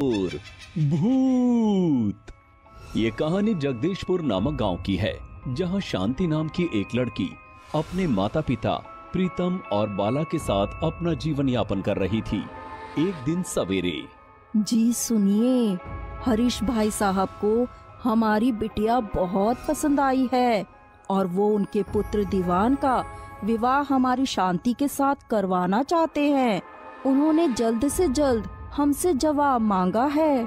और भूत। ये कहानी जगदीशपुर नामक गांव की है, जहां शांति नाम की एक लड़की अपने माता पिता प्रीतम और बाला के साथ अपना जीवन यापन कर रही थी। एक दिन सवेरे, जी सुनिए, हरीश भाई साहब को हमारी बिटिया बहुत पसंद आई है और वो उनके पुत्र दीवान का विवाह हमारी शांति के साथ करवाना चाहते हैं। उन्होंने जल्द से जल्द हमसे जवाब मांगा है।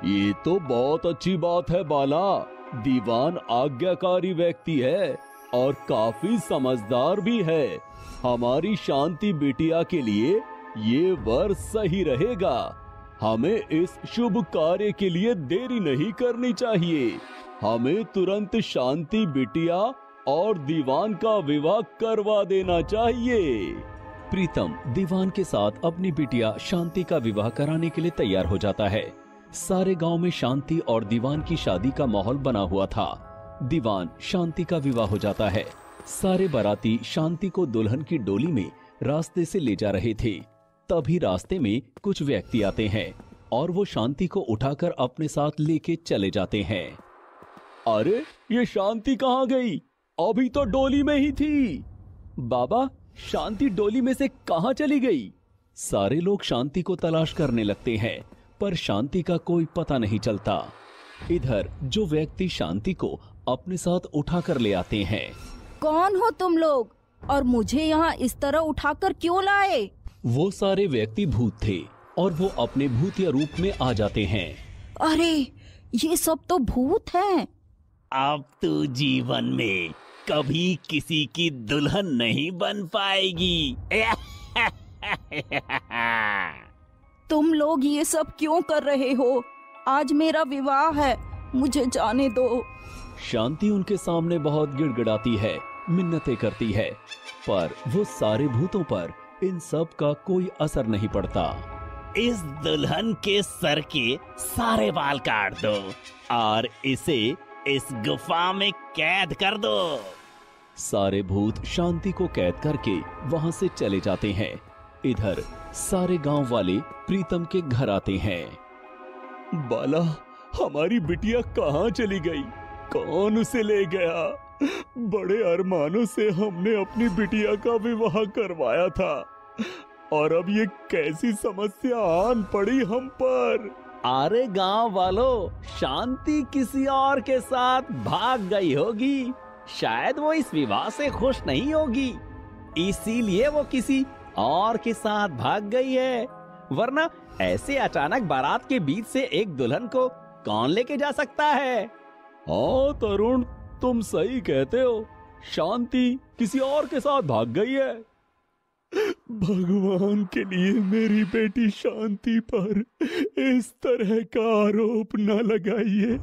ये तो बहुत अच्छी बात है बाला। दीवान आज्ञाकारी व्यक्ति है और काफी समझदार भी है। हमारी शांति बिटिया के लिए ये वर सही रहेगा। हमें इस शुभ कार्य के लिए देरी नहीं करनी चाहिए। हमें तुरंत शांति बिटिया और दीवान का विवाह करवा देना चाहिए। प्रीतम दीवान के साथ अपनी बिटिया शांति का विवाह कराने के लिए तैयार हो जाता है। सारे गांव में शांति और दीवान की शादी का माहौल बना हुआ था। दीवान शांति का विवाह हो जाता है। सारे बाराती शांति को दुल्हन की डोली में रास्ते से ले जा रहे थे। तभी रास्ते में कुछ व्यक्ति आते हैं और वो शांति को उठाकर अपने साथ लेके चले जाते हैं। अरे ये शांति कहाँ गई? अभी तो डोली में ही थी। बाबा, शांति डोली में से कहाँ चली गई? सारे लोग शांति को तलाश करने लगते हैं, पर शांति का कोई पता नहीं चलता। इधर जो व्यक्ति शांति को अपने साथ उठाकर ले आते हैं। कौन हो तुम लोग और मुझे यहाँ इस तरह उठाकर क्यों लाए? वो सारे व्यक्ति भूत थे और वो अपने भूतिया रूप में आ जाते हैं। अरे ये सब तो भूत हैं। अब तू जीवन में कभी किसी की दुल्हन नहीं बन पाएगी। तुम लोग ये सब क्यों कर रहे हो? आज मेरा विवाह है, मुझे जाने दो। शांति उनके सामने बहुत गिड़गिड़ाती है, मिन्नतें करती है, पर वो सारे भूतों पर इन सब का कोई असर नहीं पड़ता। इस दुल्हन के सर के सारे बाल काट दो और इसे इस गुफा में कैद कर दो। सारे भूत शांति को कैद करके वहां से चले जाते हैं। इधर सारे गांव वाले प्रीतम के घर आते हैं। बाला, हमारी बिटिया कहाँ चली गई? कौन उसे ले गया? बड़े अरमानों से हमने अपनी बिटिया का विवाह करवाया था और अब ये कैसी समस्या आन पड़ी हम पर। अरे गांव वालों, शांति किसी और के साथ भाग गई होगी। शायद वो इस विवाह से खुश नहीं होगी, इसीलिए वो किसी और के साथ भाग गई है। वरना ऐसे अचानक बारात के बीच से एक दुल्हन को कौन लेके जा सकता है? हाँ तरुण, तुम सही कहते हो। शांति किसी और के साथ भाग गई है। भगवान के लिए मेरी बेटी शांति पर इस तरह का आरोप न लगाइए।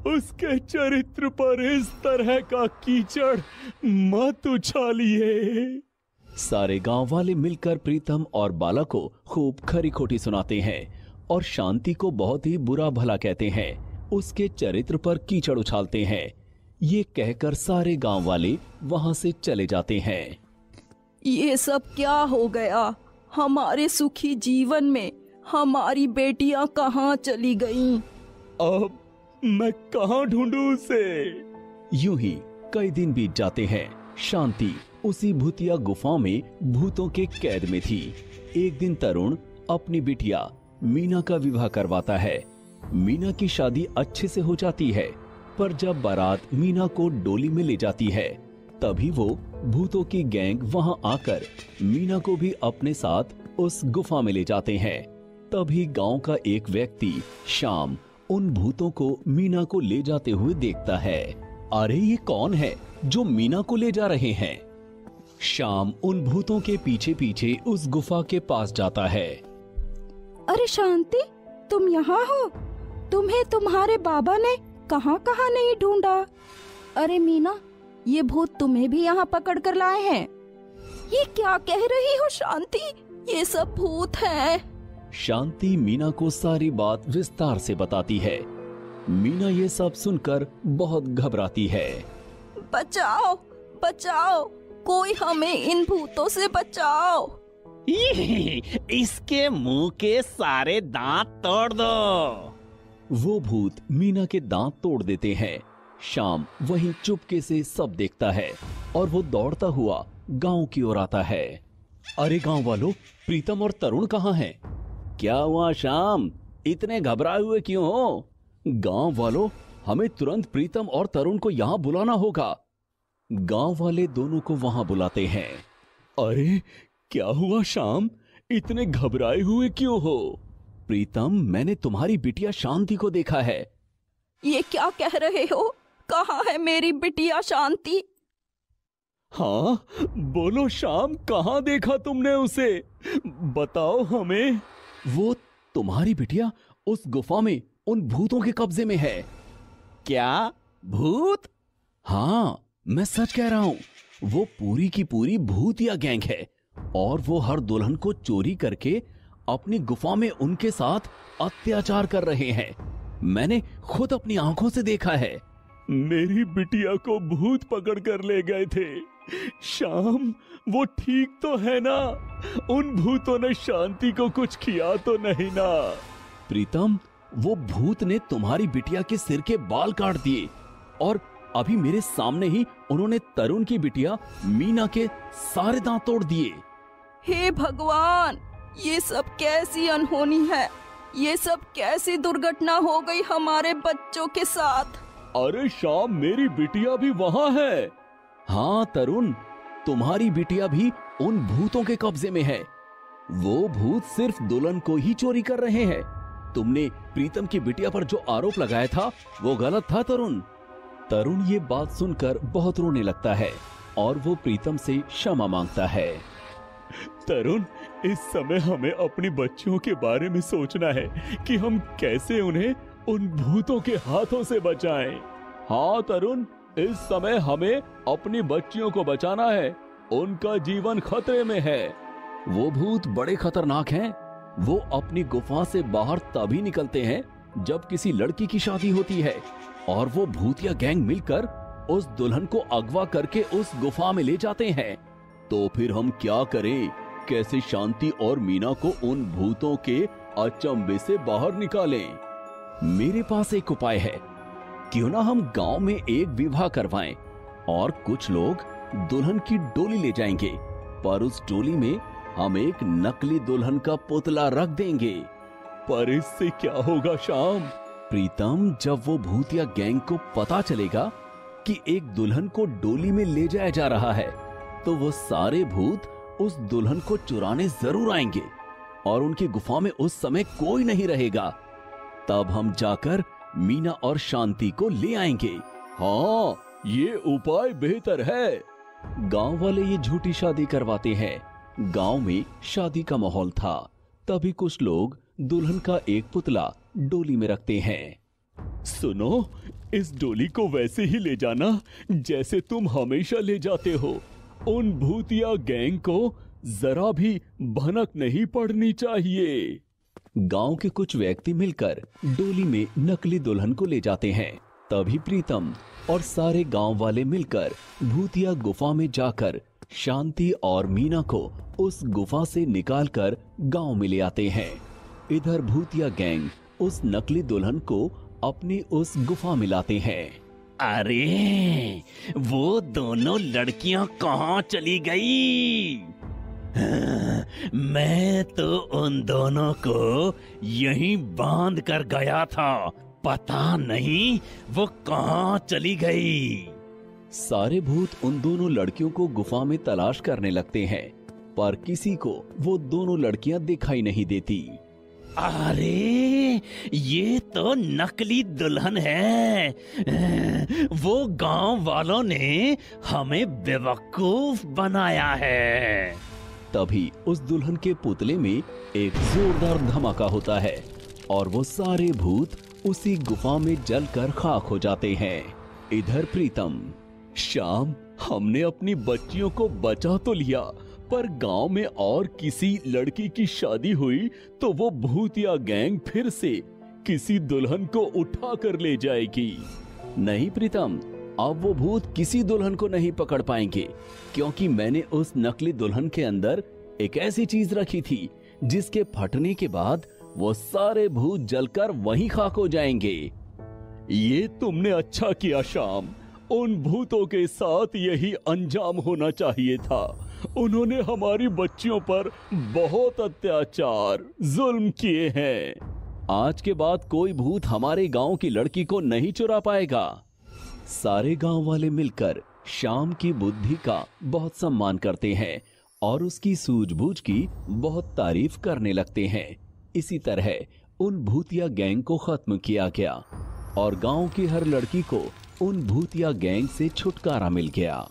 उसके चरित्र पर इस तरह का कीचड़ मत उछालिए। सारे गांव वाले मिलकर प्रीतम और बाला को खूब खरी खोटी सुनाते हैं और शांति को बहुत ही बुरा भला कहते हैं। उसके चरित्र पर कीचड़ उछालते हैं। ये कहकर सारे गांव वाले वहां से चले जाते हैं। ये सब क्या हो गया? हमारे सुखी जीवन में हमारी बेटियां कहाँ चली गईं? अब मैं कहाँ ढूंढूं उसे? यूं ही कई दिन बीत जाते हैं। शांति उसी भूतिया गुफा में भूतों के कैद में थी। एक दिन तरुण अपनी बिटिया मीना का विवाह करवाता है। मीना की शादी अच्छे से हो जाती है, पर जब बारात मीना को डोली में ले जाती है, तभी वो भूतों की गैंग वहां आकर मीना को भी अपने साथ उस गुफा में ले जाते हैं। तभी गांव का एक व्यक्ति श्याम उन भूतों को मीना को ले जाते हुए देखता है। अरे ये कौन है जो मीना को ले जा रहे हैं? श्याम उन भूतों के पीछे पीछे उस गुफा के पास जाता है। अरे शांति, तुम यहाँ हो? तुम्हें तुम्हारे बाबा ने कहाँ कहाँ नहीं ढूंढा? अरे मीना, ये भूत तुम्हें भी यहाँ पकड़ कर लाए हैं। ये क्या कह रही हो शांति? ये सब भूत हैं। शांति मीना को सारी बात विस्तार से बताती है। मीना ये सब सुनकर बहुत घबराती है। बचाओ, बचाओ, कोई हमें इन भूतों से बचाओ। इसके मुंह के सारे दांत तोड़ दो। वो भूत मीना के दांत तोड़ देते हैं। शाम वहीं चुपके से सब देखता है और वो दौड़ता हुआ गांव की ओर आता है। अरे गांव वालों, प्रीतम और तरुण कहाँ हैं? क्या हुआ शाम, इतने घबराए हुए क्यों हो? गांव वालों, हमें तुरंत प्रीतम और तरुण को यहाँ बुलाना होगा। गांव वाले दोनों को वहां बुलाते हैं। अरे क्या हुआ शाम, इतने घबराए हुए क्यों हो? प्रीतम, मैंने तुम्हारी बिटिया शांति को देखा है। ये क्या कह रहे हो? कहाँ है मेरी बिटिया शांति? हाँ बोलो शाम, कहाँ देखा तुमने उसे? बताओ हमें। वो तुम्हारी बिटिया उस गुफा में उन भूतों के कब्जे में है। क्या भूत? हाँ, मैं सच कह रहा हूं। वो पूरी की पूरी भूतिया गैंग है और वो हर दुल्हन को चोरी करके अपनी गुफा में उनके साथ अत्याचार कर रहे हैं। मैंने खुद अपनी आंखों से देखा है। मेरी बिटिया को भूत पकड़ कर ले गए थे। शाम, वो ठीक तो है ना? उन भूतों ने शांति को कुछ किया तो नहीं ना? प्रीतम, वो भूत ने तुम्हारी बिटिया के सिर के बाल काट दिए और अभी मेरे सामने ही उन्होंने तरुण की बिटिया मीना के सारे दांत तोड़ दिए। हे भगवान, ये सब कैसी अनहोनी है? ये सब कैसी दुर्घटना हो गई हमारे बच्चों के साथ? अरे शाम, मेरी बिटिया भी वहाँ है। हाँ तरुण, तुम्हारी बिटिया भी उन भूतों के कब्जे में है। वो भूत सिर्फ दुल्हन को ही चोरी कर रहे हैं। तुमने प्रीतम की बिटिया पर जो आरोप लगाया था वो गलत था तरुण। तरुण ये बात सुनकर बहुत रोने लगता है और वो प्रीतम से क्षमा मांगता है। तरुण, इस समय हमें अपनी बच्चियों के बारे में सोचना है कि हम कैसे उन्हें उन भूतों के हाथों से बचाएं। हाँ तरुण, इस समय हमें अपनी बच्चियों को बचाना है। उनका जीवन खतरे में है। वो भूत बड़े खतरनाक हैं। वो अपनी गुफा से बाहर तभी निकलते हैं जब किसी लड़की की शादी होती है और वो भूतिया गैंग मिलकर उस दुल्हन को अगवा करके उस गुफा में ले जाते हैं। तो फिर हम क्या करें? कैसे शांति और मीना को उन भूतों के अचंभे से बाहर निकालें? मेरे पास एक उपाय है। क्यों ना हम गांव में एक विवाह करवाएं और कुछ लोग दुल्हन की डोली ले जाएंगे, पर उस डोली में हम एक नकली दुल्हन का पुतला रख देंगे। पर इससे क्या होगा शाम? प्रीतम, जब वो भूतिया गैंग को पता चलेगा कि एक दुल्हन को डोली में ले जाया जा रहा है, तो वो सारे भूत उस दुल्हन को चुराने जरूर आएंगे और उनकी गुफा में उस समय कोई नहीं रहेगा। तब हम जाकर मीना और शांति को ले आएंगे। हाँ, ये उपाय बेहतर है। गांव वाले ये झूठी शादी करवाते हैं। गांव में शादी का माहौल था। तभी कुछ लोग दुल्हन का एक पुतला डोली में रखते हैं। सुनो, इस डोली को वैसे ही ले जाना जैसे तुम हमेशा ले जाते हो। उन भूतिया गैंग को जरा भी भनक नहीं पड़नी चाहिए। गांव के कुछ व्यक्ति मिलकर डोली में नकली दुल्हन को ले जाते हैं। तभी प्रीतम और सारे गांव वाले मिलकर भूतिया गुफा में जाकर शांति और मीना को उस गुफा से निकालकर गांव में ले आते हैं। इधर भूतिया गैंग उस नकली दुल्हन को अपनी उस गुफा में लाते हैं। अरे, वो दोनों लड़कियां कहाँ चली गई? मैं तो उन दोनों को यहीं बांध कर गया था, पता नहीं वो कहाँ चली गई। सारे भूत उन दोनों लड़कियों को गुफा में तलाश करने लगते हैं, पर किसी को वो दोनों लड़कियां दिखाई नहीं देती। अरे, ये तो नकली दुल्हन है। वो गांव वालों ने हमें बेवकूफ बनाया है। तभी उस दुल्हन के पुतले में एक जोरदार धमाका होता है और वो सारे भूत उसी गुफा में जलकर खाक हो जाते हैं। इधर प्रीतम, शाम, हमने अपनी बच्चियों को बचा तो लिया, पर गांव में और किसी लड़की की शादी हुई तो वो भूतिया गैंग फिर से किसी दुल्हन को उठा कर ले जाएगी। नहीं प्रीतम, अब वो भूत किसी दुल्हन को नहीं पकड़ पाएंगे, क्योंकि मैंने उस नकली दुल्हन के अंदर एक ऐसी चीज रखी थी जिसके फटने के बाद वो सारे भूत जलकर वहीं खाक हो जाएंगे। ये तुमने अच्छा किया श्याम, उन भूतों के साथ यही अंजाम होना चाहिए था। उन्होंने हमारी बच्चियों पर बहुत अत्याचार जुल्म किए हैं। आज के बाद कोई भूत हमारे गांव की लड़की को नहीं चुरा पाएगा। सारे गांव वाले मिलकर श्याम की बुद्धि का बहुत सम्मान करते हैं और उसकी सूझबूझ की बहुत तारीफ करने लगते हैं। इसी तरह उन भूतिया गैंग को खत्म किया गया और गांव की हर लड़की को उन भूतिया गैंग से छुटकारा मिल गया।